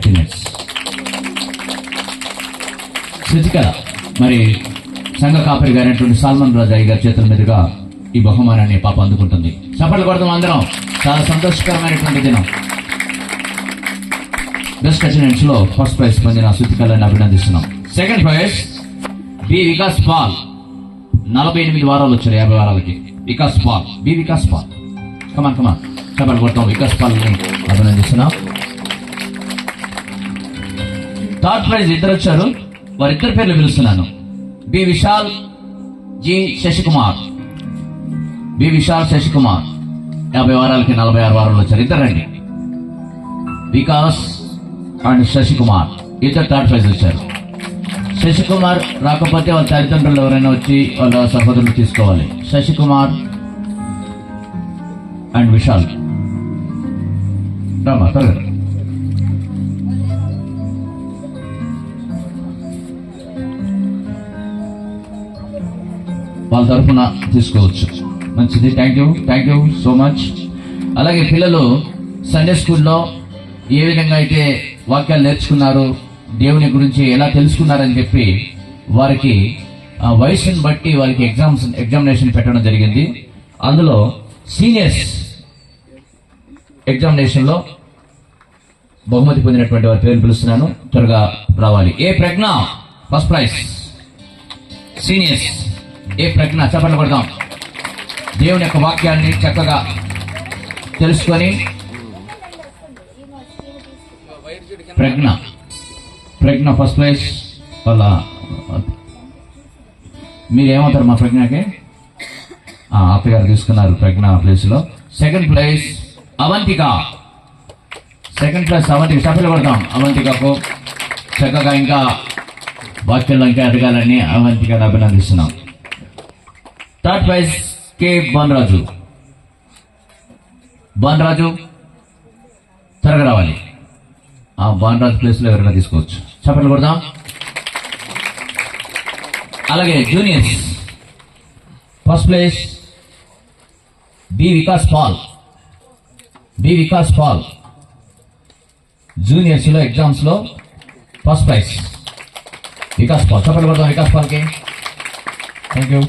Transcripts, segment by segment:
Congratulates. Shruthika మరి సంఘ కాపరి గారైనటువంటి సాల్మన్ రాజాయి గారి చేతుల మీదుగా ఈ బహుమానాన్ని పాప అందుకుంటుంది. చప్పట్లు కొడతాం అందరం. చాలా సంతోషకరమైనటువంటి దినం. బెస్ట్ అటెండెన్స్ లో ఫస్ట్ ప్రైజ్ పొందిన శృతికలను అభినందిస్తున్నాం. Second prize B Vikas Pal. 48 వారాలు వచ్చారు 50 వారాలకి. వికాస్ పాల్, బి వికాస్ పాల్. కమాన్ చప్పట్లు కొడతాం. వికాస్ పాల్ ని అభినందిస్తున్నాం. థర్డ్ ప్రైజ్ ఇద్దరు వచ్చారు. వారిద్దరి పేర్లు పిలుస్తున్నాను. B Vishal, G Sasikumar. B Vishal, Sasikumar 50 వారాలకి 46 వారాలు వచ్చారు. ఇద్దరండి, వికాస్ అండ్ శశికుమార్ ఇద్దరు థర్డ్ ప్రైజ్ వచ్చారు. శశికుమార్ రాకపోతే వాళ్ళ తల్లిదండ్రులు ఎవరైనా వచ్చి వాళ్ళ సహోదరులు తీసుకోవాలి. శశికుమార్ అండ్ విశాల్ రామా త్వరగా. వాళ్ళ తరఫున తీసుకోవచ్చు. మంచిది. Thank you so much. అలాగే పిల్లలు సండే స్కూల్లో ఏ విధంగా అయితే వాక్యాలు నేర్చుకున్నారు, దేవుని గురించి ఎలా తెలుసుకున్నారని చెప్పి వారికి ఆ వయసుని బట్టి వారికి ఎగ్జామినేషన్ పెట్టడం జరిగింది. అందులో సీనియర్స్ ఎగ్జామినేషన్ లో బహుమతి పొందినటువంటి వారి పేరు పిలుస్తున్నాను. త్వరగా రావాలి. ఏ ప్రజ్ఞ ఫస్ట్ ప్రైజ్. సీనియర్స్ ఏ ప్రజ్ఞ. చప్పట్లు కొడదాం. దేవుని యొక్క వాక్యాన్ని చక్కగా తెలుసుకొని ప్రజ్ఞ ఫస్ట్ ప్రైజ్. వాళ్ళ మీరేమవుతారు మా ప్రజ్ఞకి? అత్తగారు తీసుకున్నారు ప్రజ్ఞ ప్లేస్ లో. Second prize Avantika. చప్పట్లు కొడతాం అవంతికకు. చక్కగా ఇంకా వాక్యంలో ఇంకా ఎదగాలని అవంతికను అభినందిస్తున్నాం. Third prize K Balaraju. త్వరగా రావాలి. ఆ బాలరాజు ప్లేస్ లో ఎవరైనా తీసుకోవచ్చు. చప్పట్లు కొడదాం. అలాగే juniors first place B Vikas Pal. Juniors లో ఎగ్జామ్స్ లో ఫస్ట్ ప్రైజ్ వికాస్ పాల్. చప్పట్లు కొడదాం వికాస్ పాల్కి. Thank you.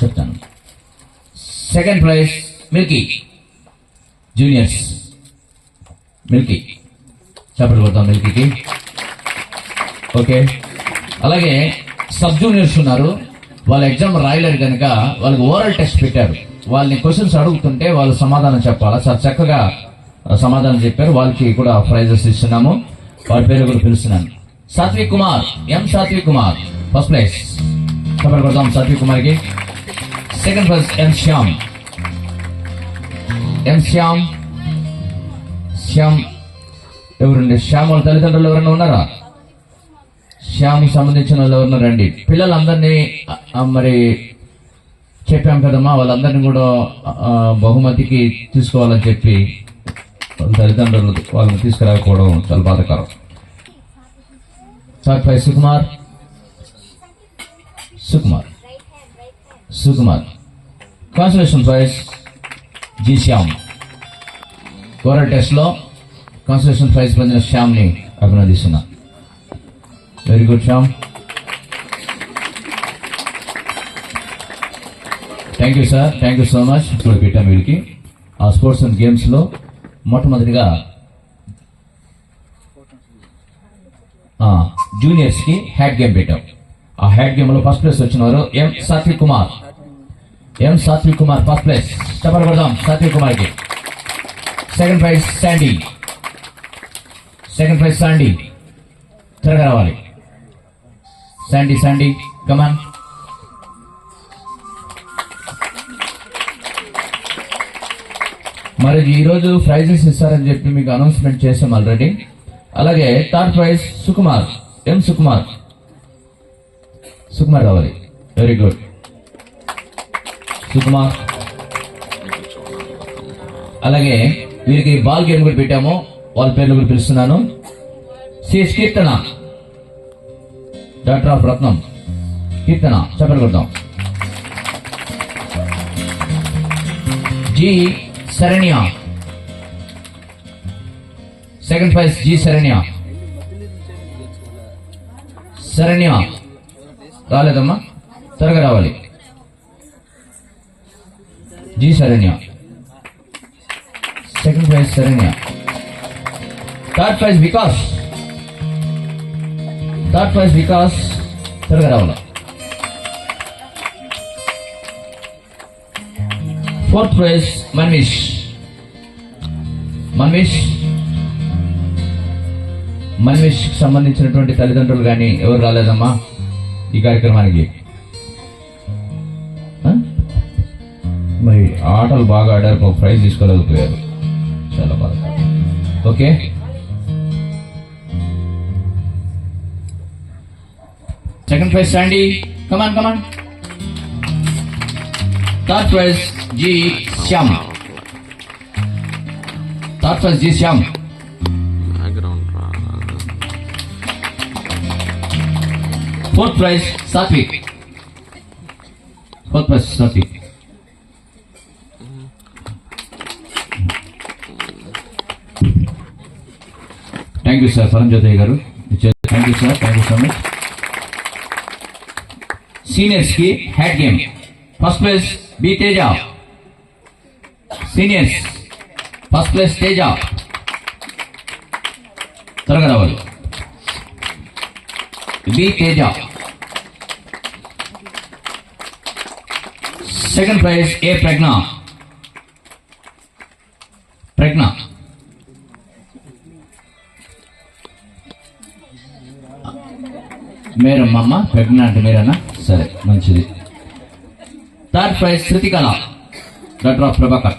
చెప్తాను. Second prize Milky. Juniors Milky. చప్పట్లు కొడతాం మిల్కీకి. ఓకే. అలాగే సబ్ జూనియర్స్ ఉన్నారు. వాళ్ళ ఎగ్జామ్ రాయలేరు కనుక వాళ్ళకి ఓరల్ టెస్ట్ పెట్టారు. వాళ్ళని క్వశ్చన్స్ అడుగుతుంటే వాళ్ళు సమాధానం చెప్పాలా. చాలా చక్కగా సమాధానం చెప్పారు. వాళ్ళకి కూడా ప్రైజెస్ ఇస్తున్నాము. వాళ్ళ పేరు కూడా పిలుస్తున్నాను. Satvik Kumar first place. చప్పట్లు కొడతాం సాత్విక్ కుమార్కి. సెకండ్ ప్రైజ్ ఎం శ్యామ్ ఎవరండి? శ్యామ్ వాళ్ళ తల్లిదండ్రులు ఎవరైనా ఉన్నారా? శ్యామ్ సంబంధించిన వాళ్ళు ఎవరైనా రండి. పిల్లలందరినీ మరి చెప్పాం కదమ్మా, వాళ్ళందరినీ కూడా బహుమతికి తీసుకోవాలని చెప్పి వాళ్ళ తల్లిదండ్రులు వాళ్ళని తీసుకురాకపోవడం చాలా బాధాకరం. Third prize Sukumar. Consolation prize G Shyam. Oral test లో కాన్సలేషన్ ప్రైజ్ పొందిన శ్యామ్ ని అభినందిస్తున్నా. Very good Shyam. Thank you sir. Thank you so much. ఇప్పుడు పెట్టాం వీళ్ళకి ఆ స్పోర్ట్స్ అండ్ గేమ్స్ లో మొట్టమొదటిగా జూనియర్స్ కి హ్యాట్ గేమ్ పెట్టాం. ఆ హ్యాట్ గేమ్ లో ఫస్ట్ ప్లేస్ వచ్చిన వారు ఎం సాత్విక్ కుమార్ ఫస్ట్ ప్లేస్. చప్పట్లు కొడదాం సాత్విక్ కుమార్ కి. Second prize Sandy. త్వరగా రావాలి. శాండీ కమాన్. మరి ఈరోజు ప్రైజెస్ ఇస్తారని చెప్పి మీకు అనౌన్స్మెంట్ చేసాం ఆల్రెడీ. అలాగే థర్డ్ ప్రైజ్ సుకుమార్ రావాలి. Very good Sukumar. అలాగే వీరికి బాల్ గేమ్ కూడా పెట్టాము. వాళ్ళ పేర్లు కూడా పిలుస్తున్నాను. CS Keerthana, daughter of Ratnam Keerthana. చప్పట్లు కొడతాం. G Saranya second prize G Saranya. Saranya రాలేదమ్మా, త్వరగా రావాలి. G Saranya, second prize Saranya. Third prize Vikas. Third prize Vikas, త్వరగా రావాలి. Fourth praise Manvish. మన్విష్ సంబంధించినటువంటి తల్లిదండ్రులు కానీ ఎవరు రాలేదమ్మా ఈ కార్యక్రమానికి? మరి ఆటలు బాగా ఆడారు, ఒక ప్రైజ్ తీసుకోలేకపోయారు, చాలా బాగా. Okay, second prize Sandy. Come on come on. Third prize G Shyam. Third prize G Shyam. Fourth prize Satvik. Fourth prize Satvik. Thank you sir Paranjyothi garu. Thank you sir, thank you so much. Seniors కి hat game. First place B Teja. Seniors first place Teja, త్వరగా రావాలి. B Teja. Second prize A Pragna. Meramma, Pragna అంటే మీరేనా? సరే, మంచిది. Third prize Shruthikala, daughter of Prabhakar.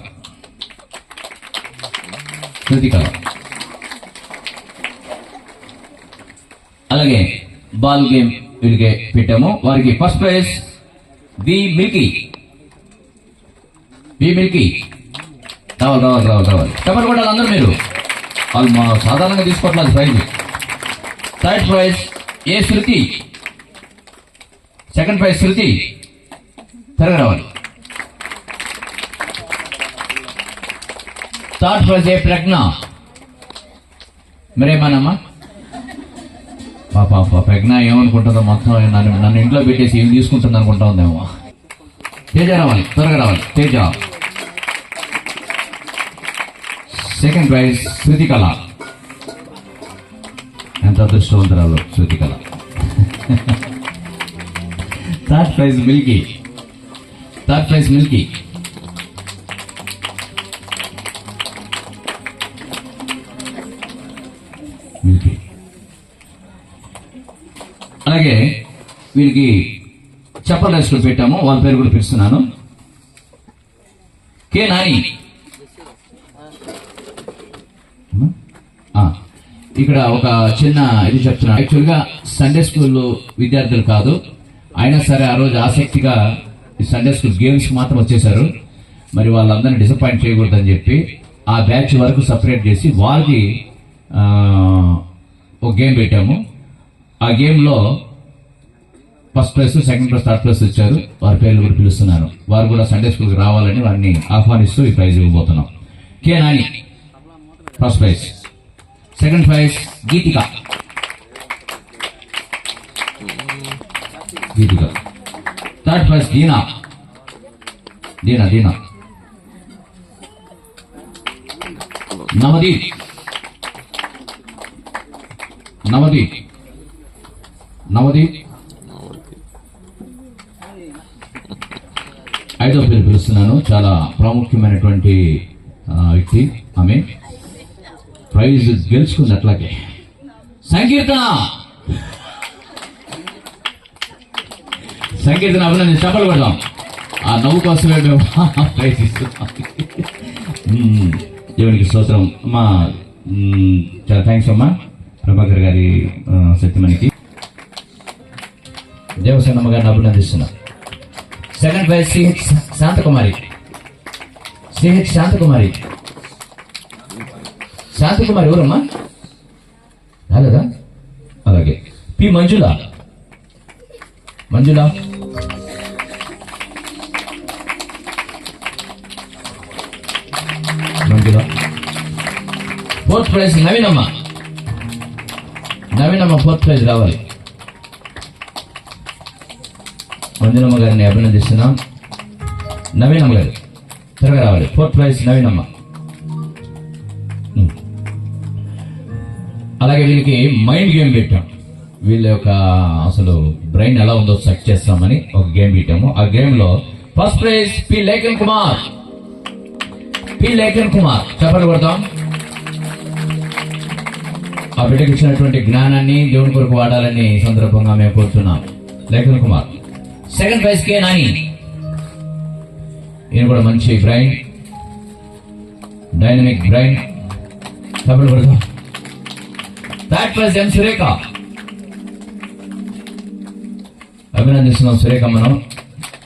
Shruthikala. అలాగే ball game వీళ్ళకి పెట్టాము. వారికి ఫస్ట్ ప్రైజ్ వి మిల్కీ. రావాలి. కబర్ కూడా అందరూ మీరు వాళ్ళు మా సాధారణంగా తీసుకోవట్లేదు ప్రైజ్. థర్డ్ ప్రైజ్ ఏ శృతి. సెకండ్ ప్రైజ్ శృతి, త్వరగా రావాలి. థర్డ్ ప్రైజ్ ఏ ప్రజ్ఞ. మరేమోనమ్మా పాప ప్రజ్ఞ ఏమనుకుంటుందో, మొత్తం నన్ను ఇంట్లో పెట్టేసి ఏం తీసుకుంటుంది అనుకుంటా ఉందేమో. తేజ రావాలి, త్వరగా రావాలి. తేజ. Second prize Shruthikala. ఎంత అదృష్టవంతురాలు శృతికళ. Third prize Milky. అలాగే వీరికి చెప్పల్ రైస్లు పెట్టాము, వాళ్ళ పేరు కూడా పిలుస్తున్నాను. కే నాని. ఇక్కడ ఒక చిన్న ఇది చెప్తున్నా. యాక్చువల్గా సండే స్కూల్ విద్యార్థులు కాదు, అయినా సరే ఆ రోజు ఆసక్తిగా సండే స్కూల్ గేమ్స్ మాత్రం వచ్చేసారు. మరి వాళ్ళందరినీ డిసప్పాయింట్ చేయకూడదని చెప్పి ఆ బ్యాచ్ వరకు సపరేట్ చేసి వారికి ఒక గేమ్ పెట్టాము. ఆ గేమ్లో first prize, second praise, third prize వచ్చారు. వారి పేర్లు కూడా పిలుస్తున్నాను. వారు కూడా సండే స్కూల్కి రావాలని వారిని ఆహ్వానిస్తూ ఈ ప్రైజ్ ఇవ్వబోతున్నాం. K Nani first prize. Second prize Geethika. Third prize Deena. Navdeep. ఐదో పేరు పిలుస్తున్నాను, చాలా ప్రాముఖ్యమైనటువంటి వ్యక్తి. ఆమె ప్రైజ్ గెలుచుకుంది. అట్లాగే సంకీర్తన అభినందన. చెప్పలు పెడదాం. ఆ నవ్వు కోసమే ప్రైజ్ ఇస్తున్నాం. దేవునికి స్తోత్రం అమ్మా. చాలా థ్యాంక్స్ అమ్మా ప్రభాకర్ గారి సత్యమణికి. దేవసేనమ్మ గారిని అభినందిస్తున్నా. Second prize CH Shanthakumari. Shanthakumari ఎవరమ్మా? రాలేదా? అలాగే P Manjula. Fourth prize Naveenamma. Naveenamma fourth prize రావాలి. మంజులమ్మ గారిని అభినందిస్తున్నాం. నవీనమ్మ గారు త్వరగా రావాలి. Fourth prize Naveenamma. అలాగే వీళ్ళకి మైండ్ గేమ్ పెట్టాం. వీళ్ళ యొక్క అసలు బ్రెయిన్ ఎలా ఉందో చెక్ చేస్తామని ఒక గేమ్ పెట్టాము. ఆ గేమ్ లో first prize P Lekhan Kumar. P Lekhan Kumar చెప్పలు కొడతాం. ఆ బిడ్డకు ఇచ్చినటువంటి జ్ఞానాన్ని దేవుని కొరకు వాడాలని సందర్భంగా మేము కోరుతున్నాం. Lekhan Kumar. Second prize K Nani. ఈయన కూడా మంచి బ్రెయిన్, డైనమిక్ బ్రెయిన్. చెప్పలు కొడతాం. Third prize M Surekha. అభినందిస్తున్నాం సురేఖమ్మను.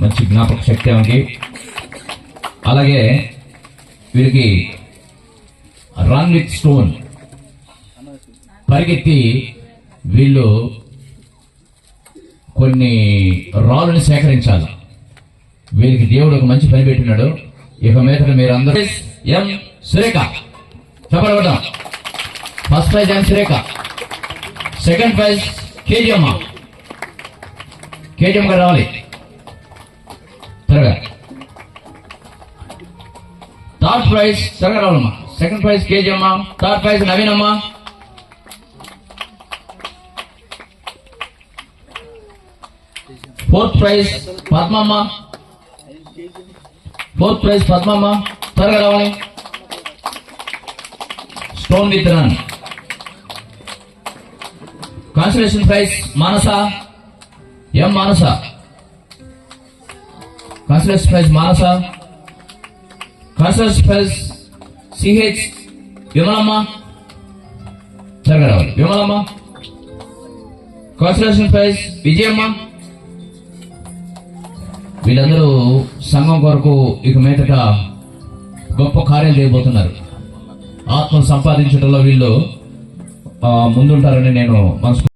మంచి జ్ఞాపక శక్తి ఆమెకి. అలాగే వీరికి రన్ విత్ స్టోన్, పరిగెత్తి వీళ్ళు కొన్ని రాళ్ళని సేకరించాలి. వీరికి దేవుడు ఒక మంచి పని పెట్టినాడు. ఇక మీద మీరు అందరూ ఎం సురేఖ చెప్పడం. First prize M Surekha. Second prize కేజీఎమ్మ. కేజీఎం గారు రావాలి త్వరగా. థర్డ్ ప్రైజ్ త్వరగా రావాలమ్మా. సెకండ్ ప్రైజ్ కేజీఎమ్మ. Third prize Naveenamma. Fourth prize Padmamma. Fourth prize Padmamma త్వరగా రావాలి. Stone with run. Consolation prize Manasa. M Manasa. Consolation prize Manasa. Consolation prize CH Vimalamma త్వరగా రావాలి. విమలమ్మ. Consolation prize Vijayamma. వీళ్ళందరూ సంఘం కొరకు ఇక మీదట గొప్ప కార్యాలు చేయబోతున్నారు. ఆత్మ సంపాదించడంలో వీళ్ళు ముందుంటారని నేను మనసు